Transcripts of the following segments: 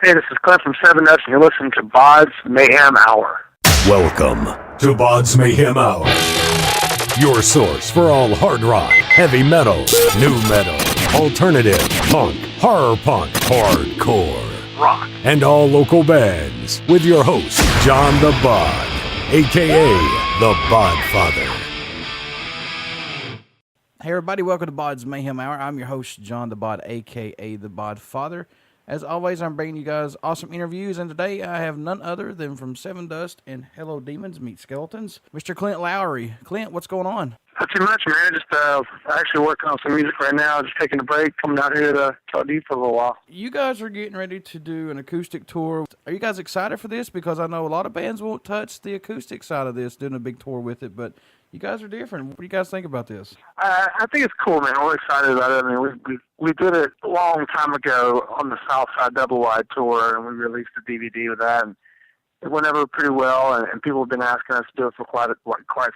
Hey, this is Clint from Sevendust, and you're listening to BODS Mayhem Hour. Welcome to BODS Mayhem Hour, your source for all hard rock, heavy metal, new metal, alternative, punk, horror punk, hardcore, rock, and all local bands, with your host, John the Bod, a.k.a. the Bodfather. Hey everybody, welcome to BODS Mayhem Hour. I'm your host, John the Bod, a.k.a. the Bodfather. As always, I'm bringing you guys awesome interviews, and today I have none other than from Sevendust and Hello Demons Meet Skeletons, Mr. Clint Lowery. Clint, what's going on? Not too much, man. Just actually working on some music right now. Just taking a break, coming out here to talk to you for a little while. You guys are getting ready to do an acoustic tour. Are you guys excited for this? Because I know a lot of bands won't touch the acoustic side of this, doing a big tour with it, but you guys are different. What do you guys think about this? I think it's cool, man. We're excited about it. I mean, we did it a long time ago on the Southside Double Wide tour, and we released a DVD with that. And it went over pretty well, and people have been asking us to do it for quite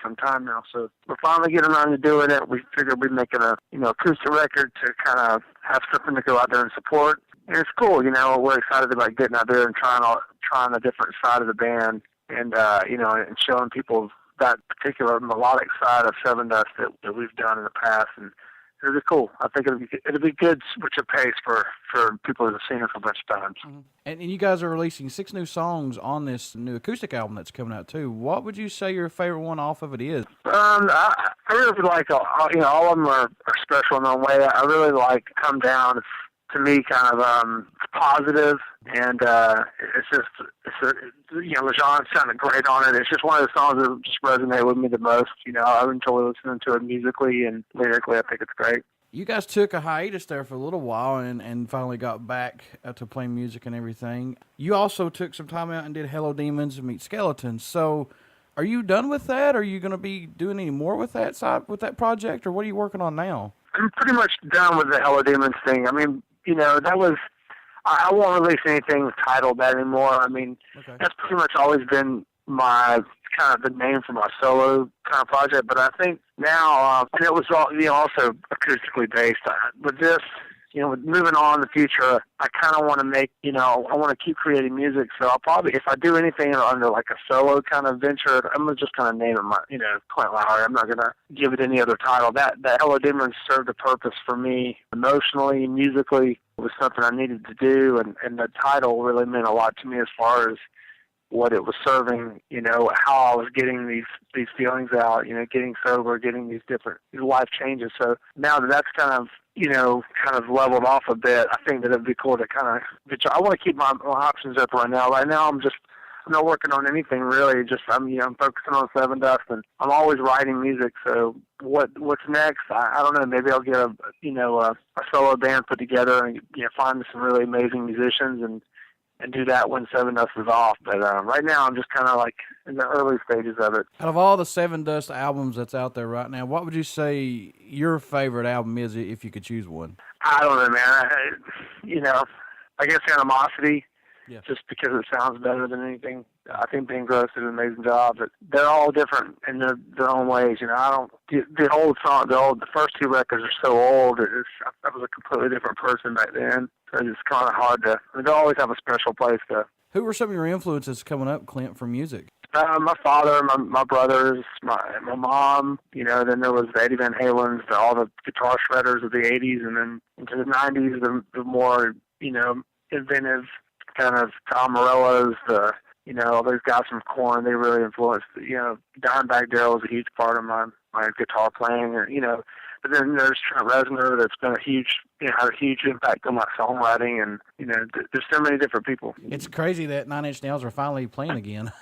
some time now. So we're finally getting around to doing it. We figured we'd make it a acoustic record to kind of have something to go out there and support. And it's cool, We're excited about getting out there and trying a different side of the band, and and showing people that particular melodic side of Sevendust that we've done in the past, and it'll be cool. I think it'll be good switch of pace for people that have seen us a bunch of times. Mm-hmm. And you guys are releasing 6 new songs on this new acoustic album that's coming out too. What would you say your favorite one off of it is? I really like all of them are special in their own way. I really like Come Down. It's, to me, kind of positive, and LeJean sounded great on it. It's just one of the songs that just resonate with me the most. I enjoy listening to it musically and lyrically. I think it's great. You guys took a hiatus there for a little while and finally got back to playing music and everything. You also took some time out and did Hello Demons Meet Skeletons. So are you done with that? Are you going to be doing any more with that project, or what are you working on now? I'm pretty much done with the Hello Demons thing. I mean, that was, I won't release anything titled that anymore. I mean, That's pretty much always been my kind of the name for my solo kind of project. But I think now, and it was all, also acoustically based. With this, with moving on in the future, I kind of want to make, I want to keep creating music. So I'll probably, if I do anything under like a solo kind of venture, I'm going to just kind of name it Clint Lowery. I'm not going to give it any other title. That Hello Demons served a purpose for me emotionally, musically. It was something I needed to do, and the title really meant a lot to me as far as what it was serving, how I was getting these feelings out, getting sober, getting these life changes. So now that that's kind of leveled off a bit, I think that it'd be cool to I want to keep my options up right now. Right now, I'm not working on anything really. Just I'm focusing on Sevendust, and I'm always writing music. So what's next? I don't know. Maybe I'll get a solo band put together and find some really amazing musicians and do that when Sevendust is off. But right now, I'm just kind of like in the early stages of it. Out of all the Sevendust albums that's out there right now, what would you say your favorite album is, if you could choose one? I don't know, man. I guess Animosity, just because it sounds better than anything. I think Ben Gross did an amazing job, but they're all different in their own ways. The old song, the first 2 records are so old. I was a completely different person back then. So it's kind of hard to. They always have a special place to. Who were some of your influences coming up, Clint, for music? My father, my brothers, my mom. Then there was the Eddie Van Halen's, all the guitar shredders of the '80s, and then into the '90s, the more inventive kind of Tom Morello's, all those guys from Korn. They really influenced. Dimebag Darrell was a huge part of my guitar playing, But then there's Trent Reznor that's been had a huge impact on my songwriting, and there's so many different people. It's crazy that 9 Inch Nails are finally playing again.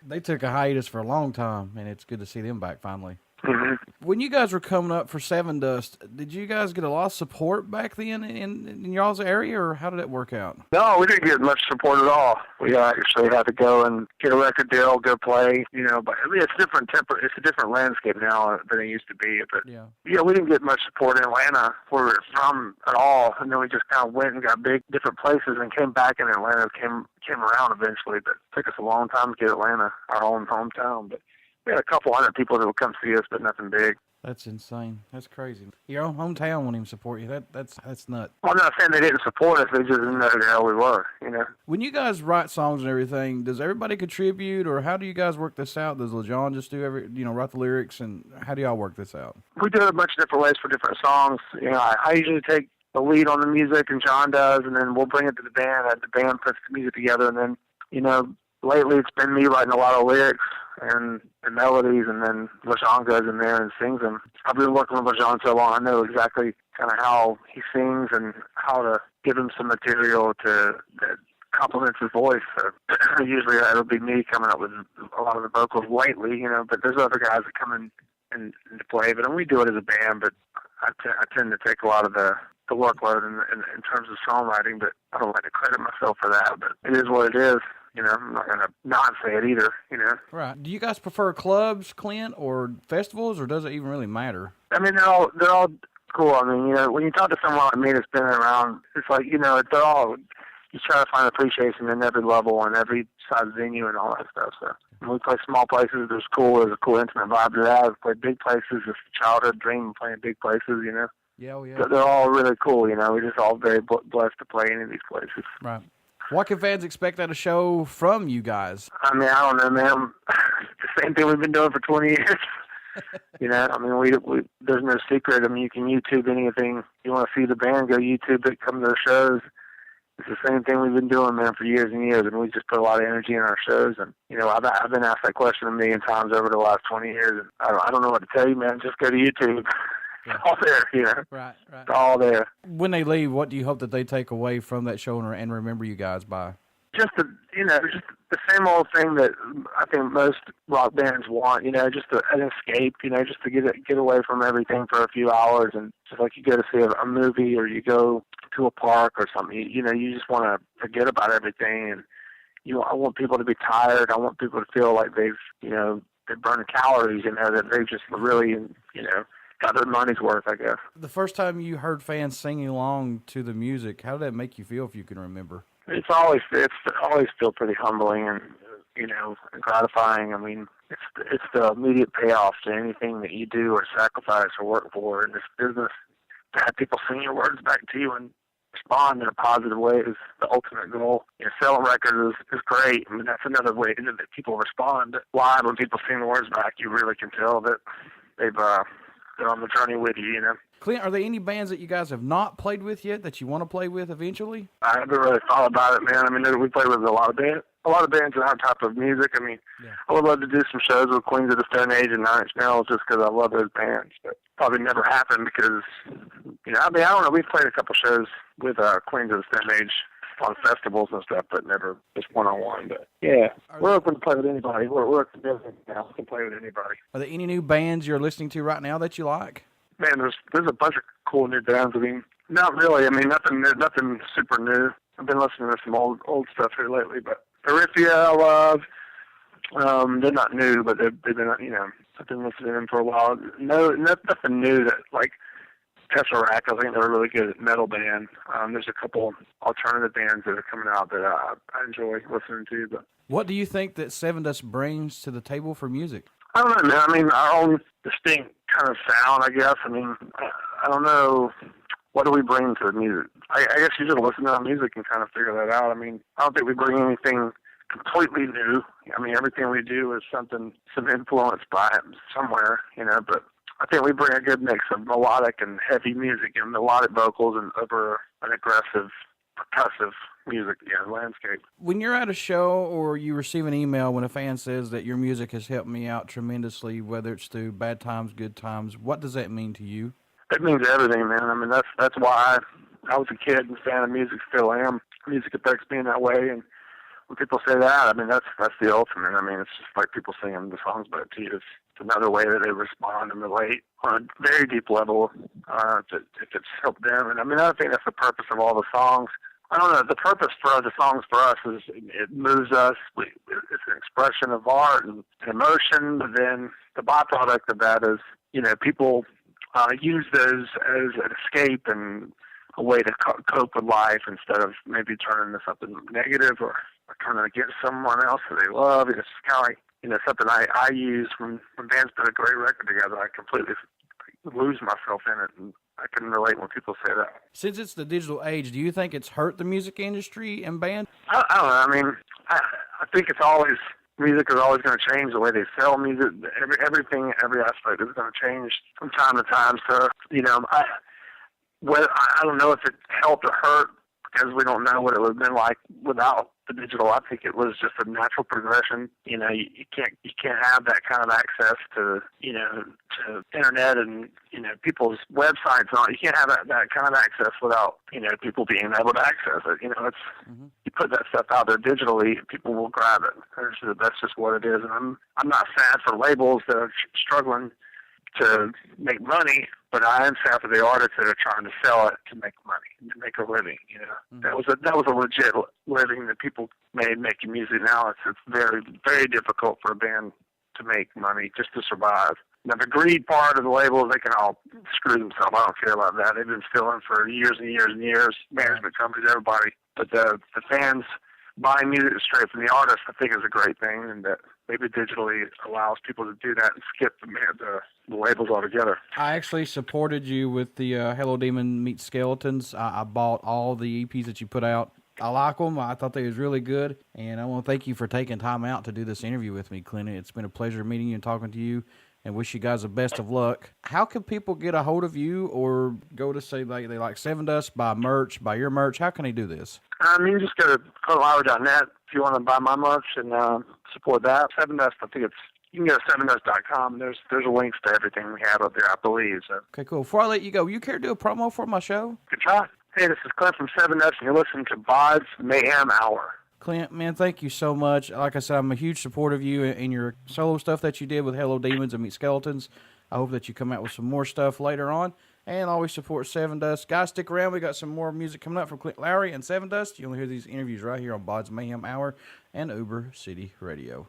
They took a hiatus for a long time, and it's good to see them back finally. Mm-hmm. When you guys were coming up for Sevendust, did you guys get a lot of support back then in y'all's area, or how did it work out? No, we didn't get much support at all. We actually had to go and get a record deal, go play, but I mean, it's a different landscape now than it used to be. But we didn't get much support in Atlanta where we were from at all. And then we just kind of went and got big different places and came back in Atlanta, came around eventually, but it took us a long time to get Atlanta, our own hometown. But we had a couple hundred people that would come see us, but nothing big. That's insane. That's crazy. Your own hometown won't even support you. That's nuts. Well, I'm not saying they didn't support us. They just didn't know who the hell we were, you know. When you guys write songs and everything, does everybody contribute, or how do you guys work this out? Does LaJohn just do write the lyrics, and how do y'all work this out? We do it a bunch of different ways for different songs. You know, I usually take the lead on the music, and John does, and then we'll bring it to the band. The band puts the music together, and then, you know, lately it's been me writing a lot of lyrics and melodies, and then LaJohn goes in there and sings them. I've been working with LaJohn so long, I know exactly kind of how he sings and how to give him some material that complements his voice. So usually it'll be me coming up with a lot of the vocals lately, you know, but there's other guys that come in and play. But we do it as a band, but I tend to take a lot of the workload in terms of songwriting, but I don't like to credit myself for that. But it is what it is. You know, I'm not going to not say it either, you know. Right. Do you guys prefer clubs, Clint, or festivals, or does it even really matter? I mean, they're all cool. I mean, you know, when you talk to someone like me that's been around, it's like, you know, they're all, you try to find appreciation in every level and every size venue and all that stuff. So when we play small places, there's a cool intimate vibe to that. We play big places. It's a childhood dream of playing big places, you know. Yeah, yeah. But they're all really cool, you know. We're just all very blessed to play any of these places. Right. What can fans expect at a show from you guys? I mean, I don't know, man. The same thing we've been doing for 20 years. You know, I mean, we there's no secret. I mean, you can YouTube anything. You want to see the band, go YouTube it, come to their shows. It's the same thing we've been doing, man, for years and years, and we just put a lot of energy in our shows. And, you know, I've been asked that question a million times over the last 20 years, and I don't know what to tell you, man. Just go to YouTube. Yeah. It's all there, you know. Right. It's all there. When they leave, what do you hope that they take away from that show and remember you guys by? Just the same old thing that I think most rock bands want, you know, just an escape, you know, just to get away from everything for a few hours. And just like you go to see a movie or you go to a park or something, you know, you just want to forget about everything. And I want people to be tired. I want people to feel like they've burned calories, you know, that they've just really, you know, got their money's worth, I guess. The first time you heard fans singing along to the music, how did that make you feel, if you can remember? It's always feel pretty humbling and, you know, gratifying. I mean, it's the immediate payoff to anything that you do or sacrifice or work for in this business. To have people sing your words back to you and respond in a positive way is the ultimate goal. You know, selling records is great. I mean, that's another way that people respond live. When people sing the words back, you really can tell that they're on the journey with you, you know. Clint, are there any bands that you guys have not played with yet that you want to play with eventually? I haven't really thought about it, man. I mean, we play with a lot of bands in our type of music. I mean, yeah. I would love to do some shows with Queens of the Stone Age and 9 Inch Nails just because I love those bands. But probably never happened because, you know, I mean, I don't know. We've played a couple shows with Queens of the Stone Age on festivals and stuff, but never just one-on-one. But yeah, we're open to play with anybody. We're at the business now. We can play with anybody. Are there any new bands you're listening to right now that you like? Man, there's a bunch of cool new bands. I mean, not really. I mean, nothing super new. I've been listening to some old stuff here lately, but Erythia I love. They're not new, but they've been, you know, I've been listening to them for a while. Nothing new that, like, Tesseract, I think they're a really good metal band. There's a couple alternative bands that are coming out that I enjoy listening to. But what do you think that Sevendust brings to the table for music? I don't know, man. I mean, our own distinct kind of sound, I guess. I mean, I don't know. What do we bring to the music? I guess you just listen to our music and kind of figure that out. I mean, I don't think we bring anything completely new. I mean, everything we do is some influence by it somewhere, you know, but I think we bring a good mix of melodic and heavy music and melodic vocals and over an aggressive, percussive music landscape. When you're at a show or you receive an email when a fan says that your music has helped me out tremendously, whether it's through bad times, good times, what does that mean to you? It means everything, man. I mean, that's why I was a kid and fan of music, still am. Music affects me in that way, and when people say that, I mean, that's the ultimate. I mean, it's just like people singing the songs back to you. It's another way that they respond and relate on a very deep level if it's helped them. And I mean, I think that's the purpose of all the songs. I don't know, the purpose for the songs for us is it moves us. It's an expression of art and emotion, but then the byproduct of that is, you know, people use those as an escape and a way to cope with life instead of maybe turning to something negative or turning against someone else that they love. It's kind of like, you know, something I use when bands put a great record together. I completely lose myself in it, and I can relate when people say that. Since it's the digital age, do you think it's hurt the music industry and band? I don't know. I mean, I think music is always going to change the way they sell music. Everything, every aspect is going to change from time to time. So, I don't know if it helped or hurt because we don't know what it would have been like without the digital. I think it was just a natural progression. You can't have that kind of access to internet and, people's websites and all. You can't have that kind of access without, people being able to access it. You put that stuff out there digitally, people will grab it. That's just what it is. And I'm not sad for labels that are struggling to make money, but I am sad for the artists that are trying to sell it to make money, to make a living. That was a legit living that people made making music. Now it's very, very difficult for a band to make money just to survive. Now the greed part of the labels, they can all screw themselves. I don't care about that. They've been stealing for years and years and years. Management companies, everybody. But the fans buying music straight from the artist, I think, is a great thing, and that maybe digitally allows people to do that and skip the labels altogether. I actually supported you with the Hello Demon Meet Skeletons. I bought all the EPs that you put out. I like them. I thought they was really good, and I want to thank you for taking time out to do this interview with me, Clint. It's been a pleasure meeting you and talking to you, and wish you guys the best of luck. How can people get a hold of you or go to, say, like they like Sevendust, buy your merch? How can they do this? You can just go to clintlowery.net if you want to buy my merch and support that. Sevendust, I think you can go to sevendust.com. There's links to everything we have up there, I believe. So. Okay, cool. Before I let you go, you care to do a promo for my show? Good try. Hey, this is Clint from Sevendust, and you're listening to BODS Mayhem Hour. Clint, man, thank you so much. Like I said, I'm a huge supporter of you and your solo stuff that you did with Hello Demons and Meet Skeletons. I hope that you come out with some more stuff later on. And always support Sevendust. Guys, stick around. We got some more music coming up from Clint Lowery and Sevendust. You'll hear these interviews right here on BODS Mayhem Hour and Uber City Radio.